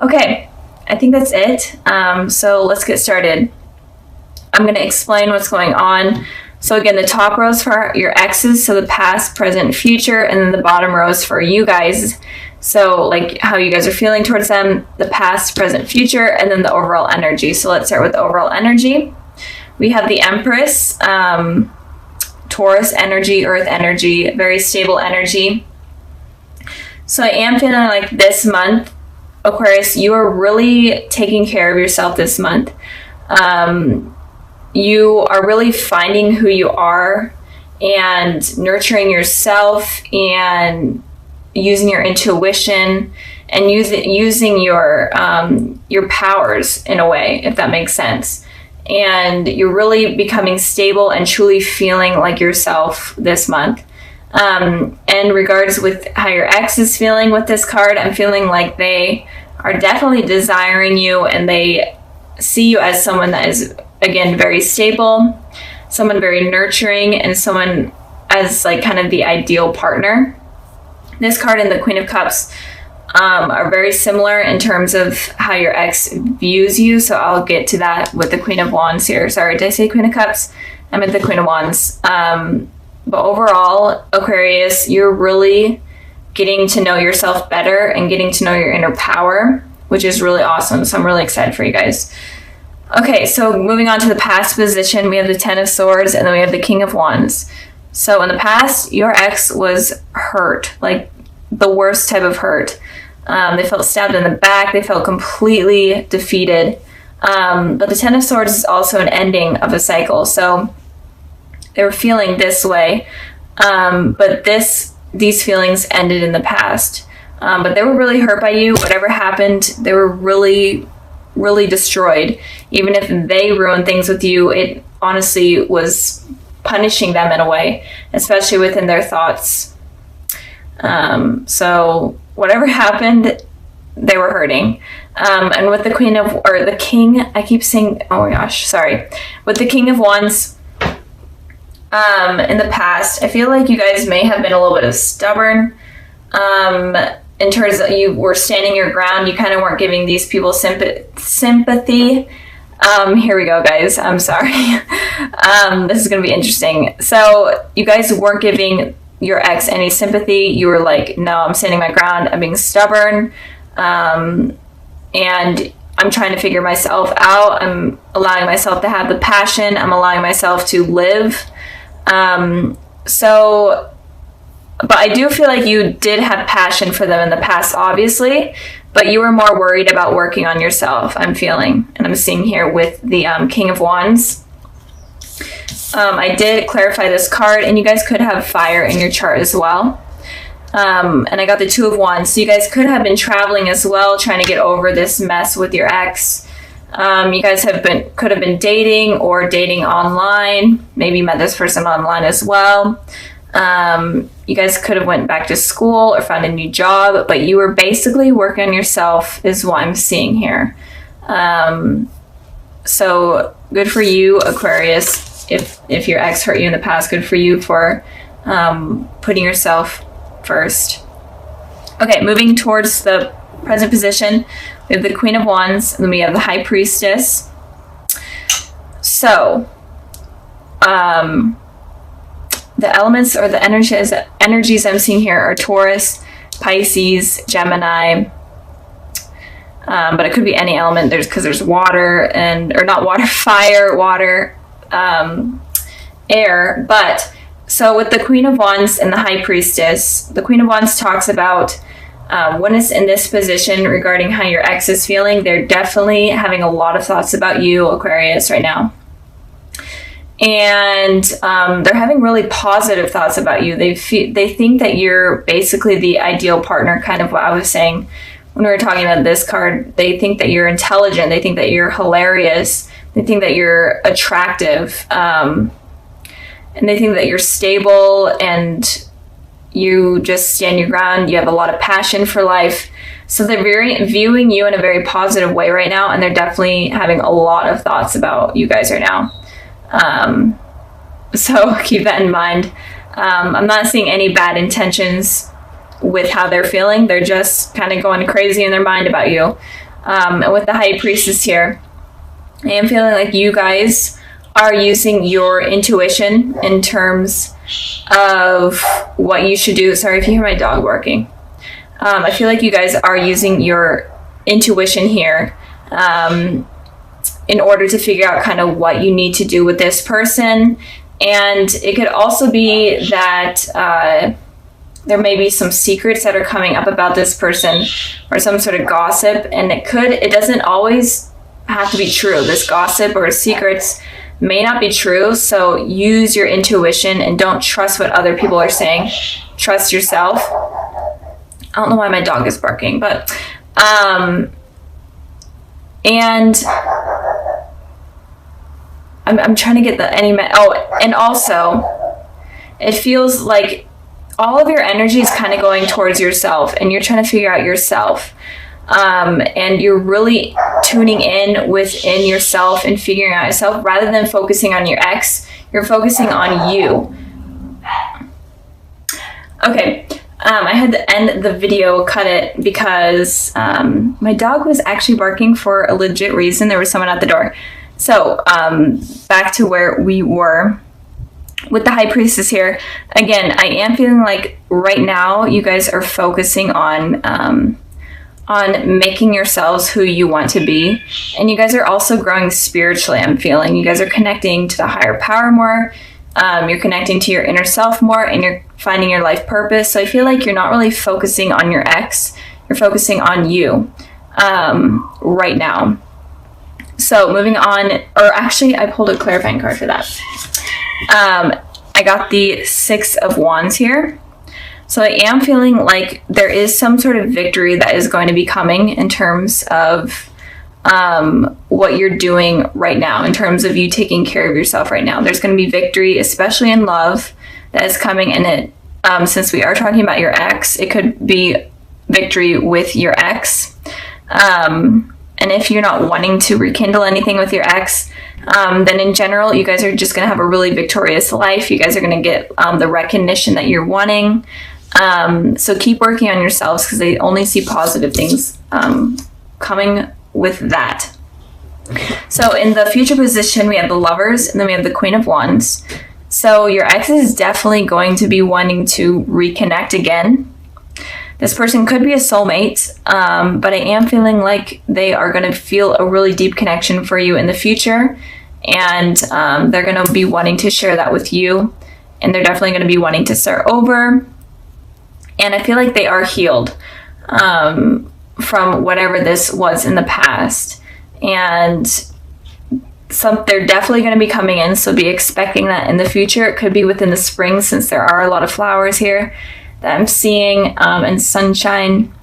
Okay, I think that's it. So let's get started. I'm going to explain what's going on. So again, the top rows for your exes, so the past, present, future, and then the bottom rows for you guys. So like how you guys are feeling towards them, the past, present, future, and then the overall energy. So let's start with the overall energy. We have the Empress, Taurus energy, Earth energy, very stable energy. So I am feeling like this month, Aquarius, you are really taking care of yourself this month. You are really finding who you are and nurturing yourself and using your intuition and using your powers in a way, if that makes sense. And you're really becoming stable and truly feeling like yourself this month. And regards with how your ex is feeling with this card, I'm feeling like they are definitely desiring you and they see you as someone that is, again, very stable, someone very nurturing, and someone as like kind of the ideal partner. This card and the Queen of Cups are very similar in terms of how your ex views you. So I'll get to that with the Queen of Wands here. Sorry, did I say Queen of Cups? I meant the Queen of Wands. But overall, Aquarius, you're really getting to know yourself better and getting to know your inner power, which is really awesome. So I'm really excited for you guys. Okay, so moving on to the past position, we have the Ten of Swords and then we have the King of Wands. So in the past, your ex was hurt, like the worst type of hurt. They felt stabbed in the back. They felt completely defeated. But the Ten of Swords is also an ending of a cycle. So they were feeling this way. But these feelings ended in the past. But they were really hurt by you. Whatever happened, they were really, really destroyed. Even if they ruined things with you, it honestly was punishing them in a way, especially within their thoughts. So whatever happened, they were hurting. And with the the King, I keep saying, oh my gosh, sorry. With the King of Wands, in the past, I feel like you guys may have been a little bit of stubborn. In terms of you were standing your ground, you kind of weren't giving these people sympathy. Here we go, guys. I'm sorry. This is going to be interesting. So you guys weren't giving your ex any sympathy. You were like, no, I'm standing my ground. I'm being stubborn. And I'm trying to figure myself out. I'm allowing myself to have the passion. I'm allowing myself to live. But I do feel like you did have passion for them in the past, obviously, but you were more worried about working on yourself, I'm feeling. And I'm seeing here with the King of Wands. I did clarify this card, and you guys could have fire in your chart as well. And I got the Two of Wands. So you guys could have been traveling as well, trying to get over this mess with your ex. You guys could have been dating or dating online. Maybe you met this person online as well. You guys could have went back to school or found a new job, but you were basically working on yourself is what I'm seeing here. So good for you, Aquarius. If your ex hurt you in the past, good for you for putting yourself first. Okay, moving towards the present position, we have the Queen of Wands, and then we have the High Priestess. So, the elements or the energies I'm seeing here are Taurus, Pisces, Gemini, but it could be any element. Because there's water or not water, fire, water, air. But so with the Queen of Wands and the High Priestess, the Queen of Wands talks about when it's in this position regarding how your ex is feeling. They're definitely having a lot of thoughts about you, Aquarius, right now. And they're having really positive thoughts about you. They think that you're basically the ideal partner, kind of what I was saying when we were talking about this card. They think that you're intelligent. They think that you're hilarious. They think that you're attractive. And they think that you're stable and you just stand your ground. You have a lot of passion for life. So they're viewing you in a very positive way right now. And they're definitely having a lot of thoughts about you guys right now. So keep that in mind. I'm not seeing any bad intentions with how they're feeling. They're just kind of going crazy in their mind about you. And with the High Priestess here, I am feeling like you guys are using your intuition in terms of what you should do. Sorry if you hear my dog barking. I feel like you guys are using your intuition here in order to figure out kind of what you need to do with this person. And it could also be that there may be some secrets that are coming up about this person, or some sort of gossip, and it doesn't always have to be true. This gossip or secrets may not be true, so use your intuition and don't trust what other people are saying. Trust yourself. I don't know why my dog is barking, but and I'm trying to get and also it feels like all of your energy is kind of going towards yourself, and you're trying to figure out yourself. And you're really tuning in within yourself and figuring out yourself rather than focusing on your ex. You're focusing on you. Okay, I had to end the video, cut it, because my dog was actually barking for a legit reason. There was someone at the door. So back to where we were with the High Priestess here. Again, I am feeling like right now you guys are focusing on making yourselves who you want to be. And you guys are also growing spiritually, I'm feeling. You guys are connecting to the higher power more. You're connecting to your inner self more, and you're finding your life purpose. So I feel like you're not really focusing on your ex. You're focusing on you right now. So moving on, or actually I pulled a clarifying card for that. I got the Six of Wands here. So I am feeling like there is some sort of victory that is going to be coming in terms of what you're doing right now, in terms of you taking care of yourself right now. There's going to be victory, especially in love, that is coming. And it, since we are talking about your ex, it could be victory with your ex. And if you're not wanting to rekindle anything with your ex, then in general, you guys are just going to have a really victorious life. You guys are going to get the recognition that you're wanting. So keep working on yourselves, because they only see positive things coming with that. So in the future position, we have the Lovers, and then we have the Queen of Wands. So your ex is definitely going to be wanting to reconnect again. This person could be a soulmate, but I am feeling like they are going to feel a really deep connection for you in the future, and they're going to be wanting to share that with you, and they're definitely going to be wanting to start over. And I feel like they are healed from whatever this was in the past. And they're definitely going to be coming in, so be expecting that in the future. It could be within the spring, since there are a lot of flowers here that I'm seeing, and sunshine.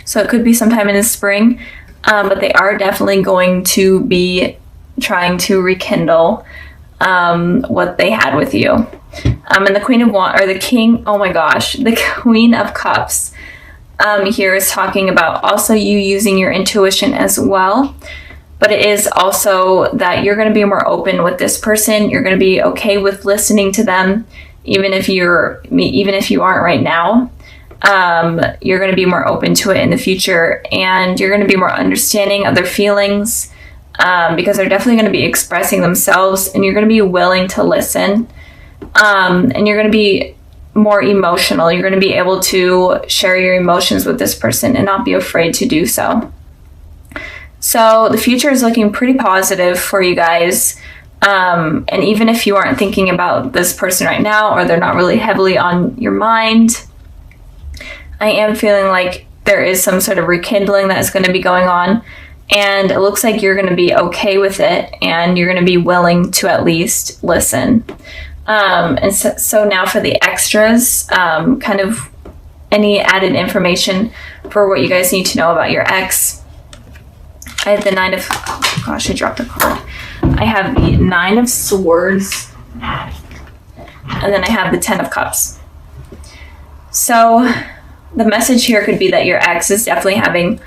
So it could be sometime in the spring, but they are definitely going to be trying to rekindle what they had with you. And the Queen of Wands, or the King, oh my gosh, the Queen of Cups here is talking about also you using your intuition as well. But it is also that you're going to be more open with this person. You're going to be okay with listening to them, even if you aren't right now. You're going to be more open to it in the future, and you're going to be more understanding of their feelings, because they're definitely going to be expressing themselves, and you're going to be willing to listen. And you're going to be more emotional. You're going to be able to share your emotions with this person and not be afraid to do so. So the future is looking pretty positive for you guys. And even if you aren't thinking about this person right now, or they're not really heavily on your mind, I am feeling like there is some sort of rekindling that is going to be going on. And it looks like you're going to be okay with it, and you're going to be willing to at least listen. And so now for the extras, kind of any added information for what you guys need to know about your ex. I have the Nine of, oh gosh, I dropped a card. I have the Nine of Swords, and then I have the Ten of Cups. So the message here could be that your ex is definitely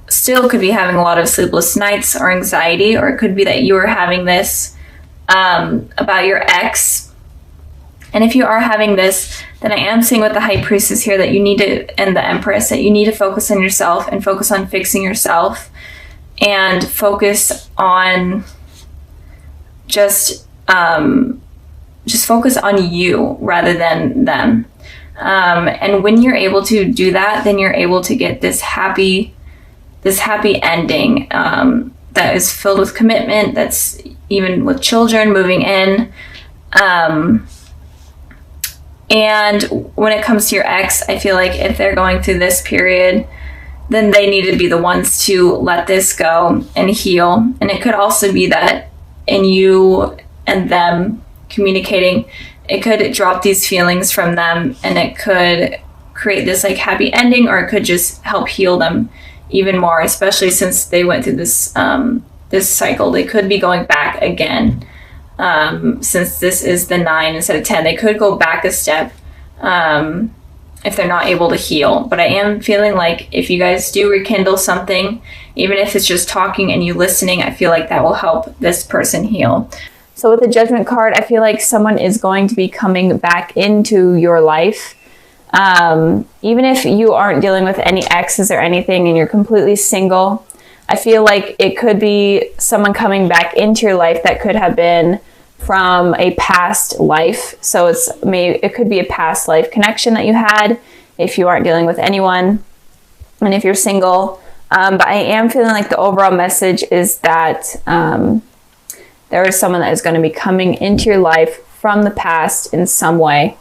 still could be having a lot of sleepless nights or anxiety, or it could be that you are having this about your ex, And if you are having this, then I am seeing with the High Priestess here that you need to, and the Empress, that you need to focus on yourself and focus on fixing yourself and focus on just focus on you rather than them. And when you're able to do that, then you're able to get this happy ending that is filled with commitment, that's even with children moving in. And when it comes to your ex, I feel like if they're going through this period, then they need to be the ones to let this go and heal. And it could also be that in you and them communicating, it could drop these feelings from them, and it could create this like happy ending, or it could just help heal them even more, especially since they went through this this cycle. They could be going back again. Since this is the 9 instead of 10, they could go back a step if they're not able to heal. But I am feeling like if you guys do rekindle something, even if it's just talking and you listening, I feel like that will help this person heal. So with the Judgment card, I feel like someone is going to be coming back into your life. Even if you aren't dealing with any exes or anything and you're completely single, I feel like it could be someone coming back into your life that could have been from a past life. So it could be a past life connection that you had if you aren't dealing with anyone, and if you're single. But I am feeling like the overall message is that there is someone that is going to be coming into your life from the past in some way.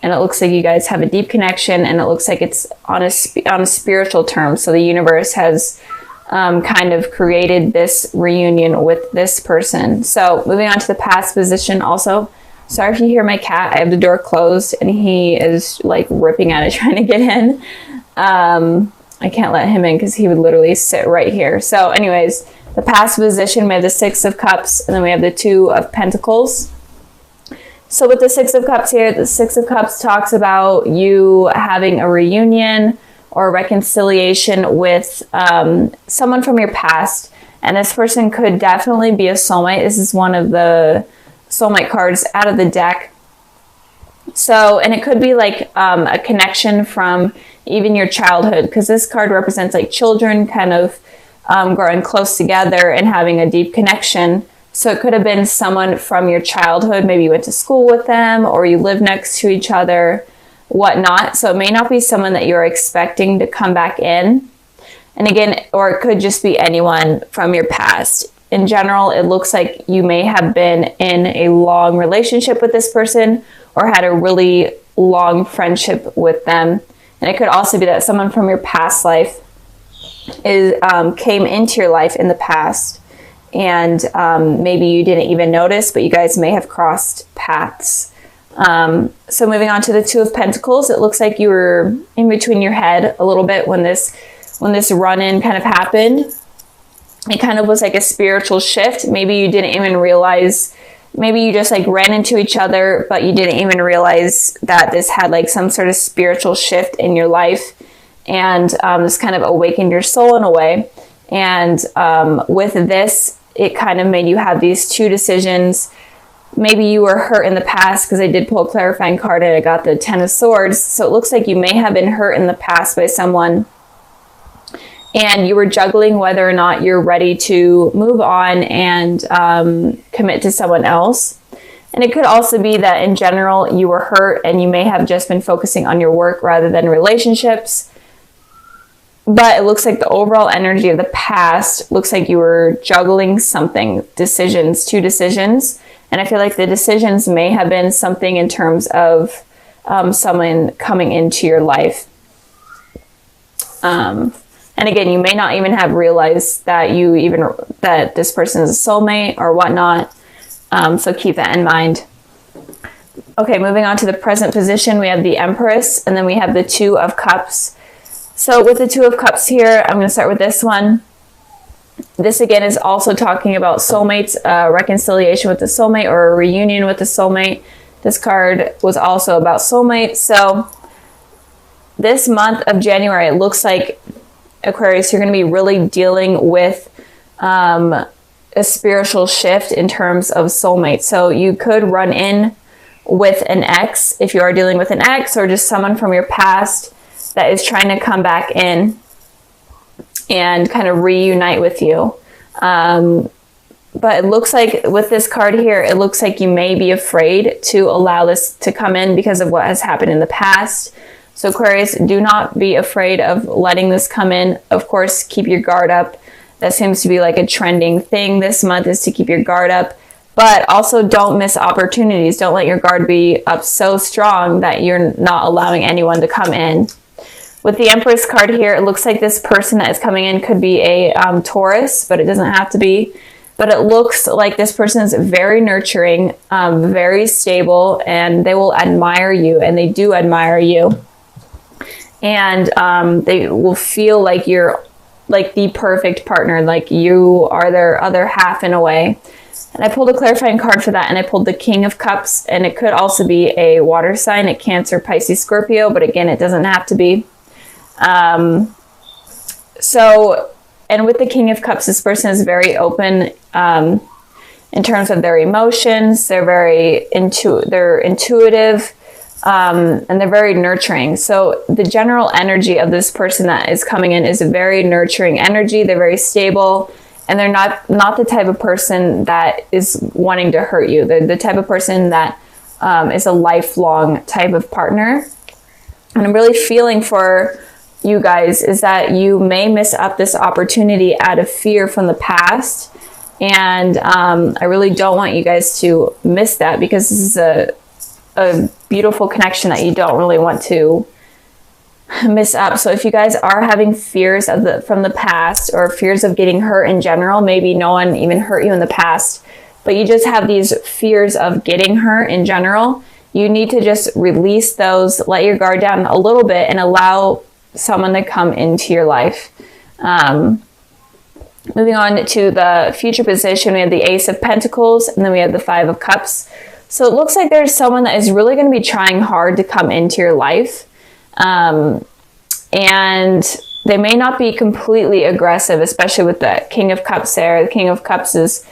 And it looks like you guys have a deep connection, and it looks like it's on a spiritual term. So the universe has kind of created this reunion with this person. So moving on to the past position also. Sorry if you hear my cat. I have the door closed and he is like ripping at it trying to get in. I can't let him in because he would literally sit right here. So anyways, the past position, we have the 6 of Cups, and then we have the 2 of Pentacles. So with the 6 of Cups here, the 6 of Cups talks about you having a reunion or reconciliation with someone from your past. And this person could definitely be a soulmate. This is one of the soulmate cards out of the deck. So, and it could be like a connection from even your childhood, because this card represents like children kind of growing close together and having a deep connection. So it could have been someone from your childhood. Maybe you went to school with them, or you live next to each other, whatnot. So it may not be someone that you're expecting to come back in. And again, or it could just be anyone from your past. In general, it looks like you may have been in a long relationship with this person, or had a really long friendship with them. And it could also be that someone from your past life came into your life in the past, and maybe you didn't even notice, but you guys may have crossed paths. So moving on to the 2 of Pentacles, it looks like you were in between your head a little bit when this run-in kind of happened. It kind of was like a spiritual shift. Maybe you didn't even realize, maybe you just like ran into each other, but you didn't even realize that this had like some sort of spiritual shift in your life. And this kind of awakened your soul in a way. And with this, it kind of made you have these 2 decisions. Maybe you were hurt in the past, because I did pull a clarifying card and I got the 10 of Swords. So it looks like you may have been hurt in the past by someone, and you were juggling whether or not you're ready to move on and commit to someone else. And it could also be that in general, you were hurt and you may have just been focusing on your work rather than relationships. But it looks like the overall energy of the past looks like you were juggling something, 2 decisions. And I feel like the decisions may have been something in terms of someone coming into your life. And again, you may not even have realized that that this person is a soulmate or whatnot. So keep that in mind. Okay, moving on to the present position, we have the Empress, and then we have the 2 of Cups. So with the 2 of Cups here, I'm going to start with this one. This again is also talking about soulmates, reconciliation with the soulmate, or a reunion with the soulmate. This card was also about soulmates. So this month of January, it looks like, Aquarius, you're going to be really dealing with a spiritual shift in terms of soulmates. So you could run in with an ex if you are dealing with an ex, or just someone from your past that is trying to come back in and kind of reunite with you. But it looks like with this card here, it looks like you may be afraid to allow this to come in because of what has happened in the past. So Aquarius, do not be afraid of letting this come in. Of course, keep your guard up. That seems to be like a trending thing this month, is to keep your guard up. But also don't miss opportunities. Don't let your guard be up so strong that you're not allowing anyone to come in. With the Empress card here, it looks like this person that is coming in could be a Taurus, but it doesn't have to be. But it looks like this person is very nurturing, very stable, and they will admire you, and they do admire you. And they will feel like you're like the perfect partner, like you are their other half in a way. And I pulled a clarifying card for that, and I pulled the King of Cups, and it could also be a water sign, a Cancer, Pisces, Scorpio, but again, it doesn't have to be. And with the King of Cups, this person is very open in terms of their emotions. They're very they're intuitive, and they're very nurturing. So the general energy of this person that is coming in is a very nurturing energy. They're very stable, and they're not the type of person that is wanting to hurt you. They're the type of person that is a lifelong type of partner. And I'm really feeling for you guys is that you may miss up this opportunity out of fear from the past. And I really don't want you guys to miss that, because this is a beautiful connection that you don't really want to miss up. So if you guys are having fears from the past, or fears of getting hurt in general, maybe no one even hurt you in the past, but you just have these fears of getting hurt in general, you need to just release those, let your guard down a little bit, and allow someone to come into your life. Moving on to the future position, we have the Ace of Pentacles, and then we have the Five of Cups. So it looks like there's someone that is really going to be trying hard to come into your life. And they may not be completely aggressive, especially with the King of Cups there. The King of Cups is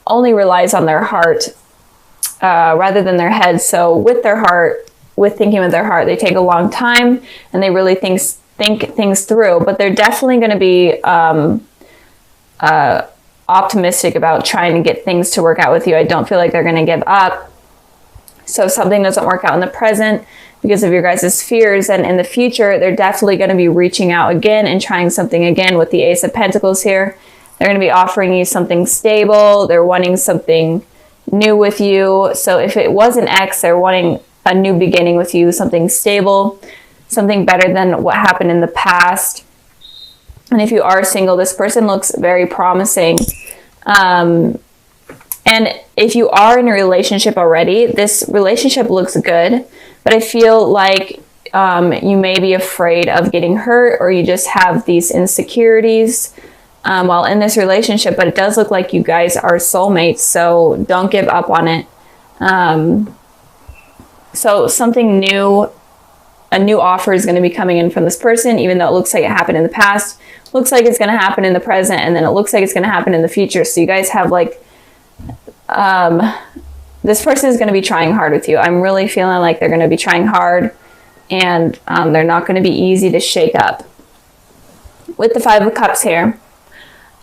only relies on their heart rather than their head. So with their heart, with thinking with their heart, they take a long time, and they really think things through. But they're definitely going to be optimistic about trying to get things to work out with you. I don't feel like they're going to give up. So if something doesn't work out in the present because of your guys' fears, and in the future, they're definitely going to be reaching out again and trying something again with the Ace of Pentacles here. They're going to be offering you something stable. They're wanting something new with you. So if it was an ex, they're wanting a new beginning with you, something stable, something better than what happened in the past. And if you are single, this person looks very promising. And if you are in a relationship already, this relationship looks good, but I feel like you may be afraid of getting hurt, or you just have these insecurities while in this relationship, but it does look like you guys are soulmates, so don't give up on it. So something new, a new offer is going to be coming in from this person, even though it looks like it happened in the past, looks like it's going to happen in the present, and then it looks like it's going to happen in the future. So you guys have like, this person is going to be trying hard with you. I'm really feeling like they're going to be trying hard, and they're not going to be easy to shake up. With the Five of Cups here,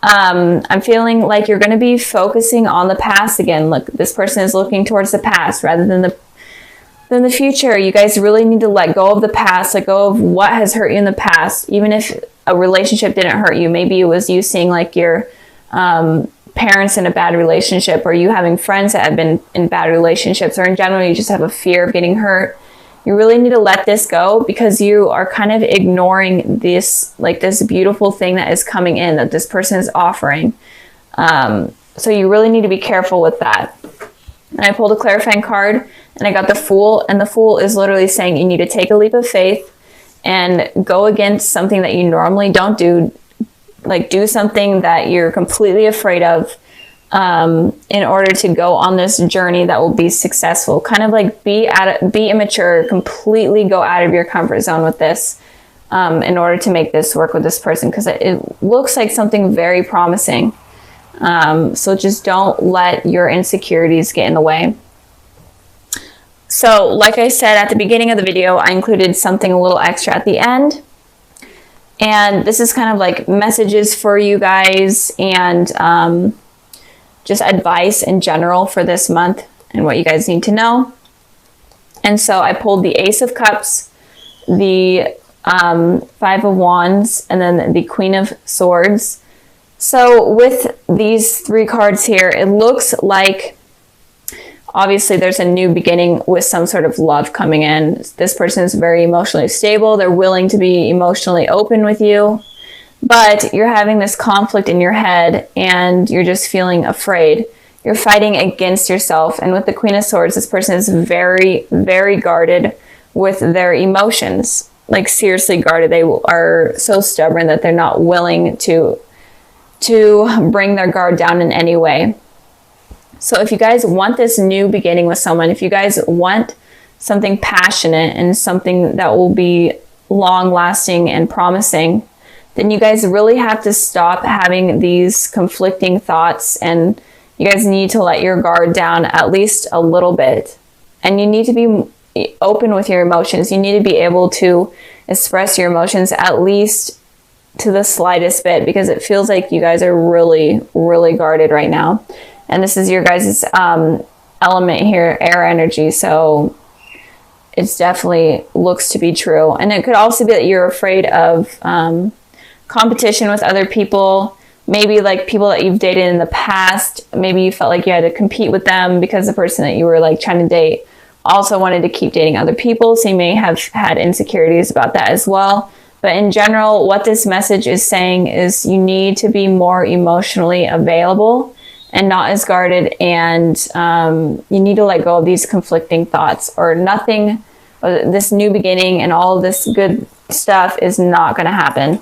I'm feeling like you're going to be focusing on the past again. Look, this person is looking towards the past rather than the future. You guys really need to let go of the past, let go of what has hurt you in the past. Even if a relationship didn't hurt you, maybe it was you seeing like your parents in a bad relationship, or you having friends that have been in bad relationships, or in general you just have a fear of getting hurt. You really need to let this go, because you are kind of ignoring this, like this beautiful thing that is coming in, that this person is offering. So you really need to be careful with that. And I pulled a clarifying card, and I got the Fool, and the Fool is literally saying you need to take a leap of faith and go against something that you normally don't do. Like do something that you're completely afraid of in order to go on this journey that will be successful. Kind of like be immature, completely go out of your comfort zone with this in order to make this work with this person, because it looks like something very promising. So just don't let your insecurities get in the way. So like I said at the beginning of the video, I included something a little extra at the end. And this is kind of like messages for you guys and just advice in general for this month and what you guys need to know. And so I pulled the Ace of Cups, the Five of Wands, and then the Queen of Swords. So with these three cards here, it looks like obviously there's a new beginning with some sort of love coming in. This person is very emotionally stable. They're willing to be emotionally open with you, but you're having this conflict in your head and you're just feeling afraid. You're fighting against yourself. And with the Queen of Swords, this person is very, very guarded with their emotions. Like seriously guarded. They are so stubborn that they're not willing to bring their guard down in any way. So if you guys want this new beginning with someone, if you guys want something passionate and something that will be long lasting and promising, then you guys really have to stop having these conflicting thoughts, and you guys need to let your guard down at least a little bit. And you need to be open with your emotions. You need to be able to express your emotions at least to the slightest bit, because it feels like you guys are really, really guarded right now. And this is your guys' element here, air energy. So it's definitely looks to be true. And it could also be that you're afraid of competition with other people. Maybe like people that you've dated in the past. Maybe you felt like you had to compete with them because the person that you were like trying to date also wanted to keep dating other people. So you may have had insecurities about that as well. But in general, what this message is saying is you need to be more emotionally available and not as guarded, and you need to let go of these conflicting thoughts, or nothing, or this new beginning and all of this good stuff is not going to happen.